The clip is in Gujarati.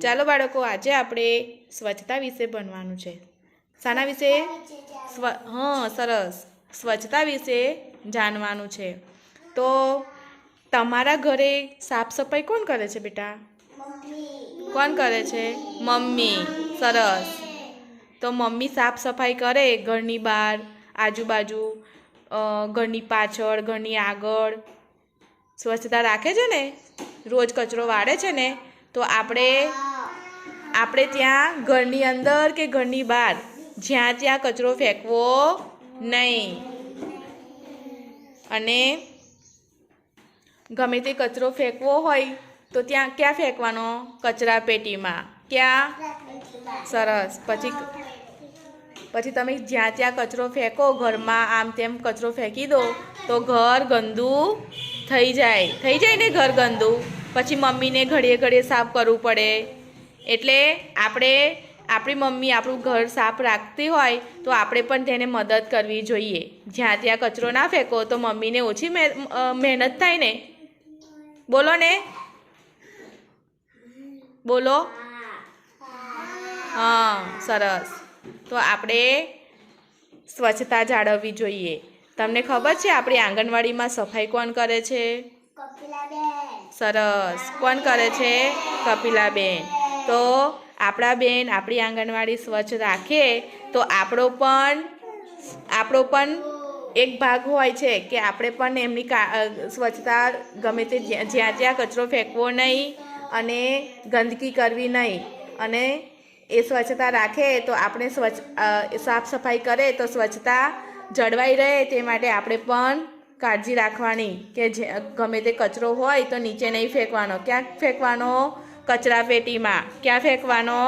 ચાલો બાળકો, આજે આપણે સ્વચ્છતા વિશે ભણવાનું છે. શાના વિશે? સરસ. સ્વચ્છતા વિશે જાણવાનું છે. તો તમારા ઘરે સાફ સફાઈ કોણ કરે છે બેટા? કોણ કરે છે? મમ્મી. સરસ. તો મમ્મી સાફ સફાઈ કરે ઘરની બહાર, આજુબાજુ, ઘરની પાછળ, ઘરની આગળ સ્વચ્છતા રાખે છે ને, રોજ કચરો વાળે છે ને. તો આપણે ત્યાં ઘરની અંદર કે ઘરની બહાર જ્યાં ત્યાં કચરો ફેંકવો નહીં. અને ગમે તે કચરો ફેંકવો હોય તો ત્યાં ક્યાં ફેંકવાનો? કચરા પેટીમાં. ક્યાં? સરસ. પછી તમે જ્યાં ત્યાં કચરો ફેંકો, ઘરમાં આમ તેમ કચરો ફેંકી દો તો ઘર ગંદુ થઈ જાય ને. ઘર ગંદુ પછી મમ્મીને ઘડીએ ઘડીએ સાફ કરવું પડે. એટલે આપણી મમ્મી આપણું ઘર સાફ રાખતી હોય તો આપણે પણ તેને મદદ કરવી જોઈએ. જ્યાં ત્યાં કચરો ના ફેંકો તો મમ્મીને ઓછી મહેનત થાય ને. બોલો ને, બોલો. હા, સરસ. તો આપણે સ્વચ્છતા જાળવવી જોઈએ. તમને ખબર છે આપણી આંગણવાડીમાં સફાઈ કોણ કરે છે? સરસ. કોણ કરે છે? કપિલાબેન. તો આપણા બેન આપણી આંગણવાડી સ્વચ્છ રાખે તો આપણો પણ એક ભાગ હોય છે કે આપણે પણ એમની સ્વચ્છતા, ગમે તે જ્યાં ત્યાં કચરો ફેંકવો નહીં અને ગંદકી કરવી નહીં. અને એ સ્વચ્છતા રાખે તો આપણે સાફ સફાઈ કરે તો સ્વચ્છતા જળવાઈ રહે. તે માટે આપણે પણ કાળજી રાખવાની કે ગમે તે કચરો હોય તો નીચે નહીં ફેંકવાનો. ક્યાં ફેંકવાનો? કચરા પેટીમાં. ક્યાં ફેંકવાનો?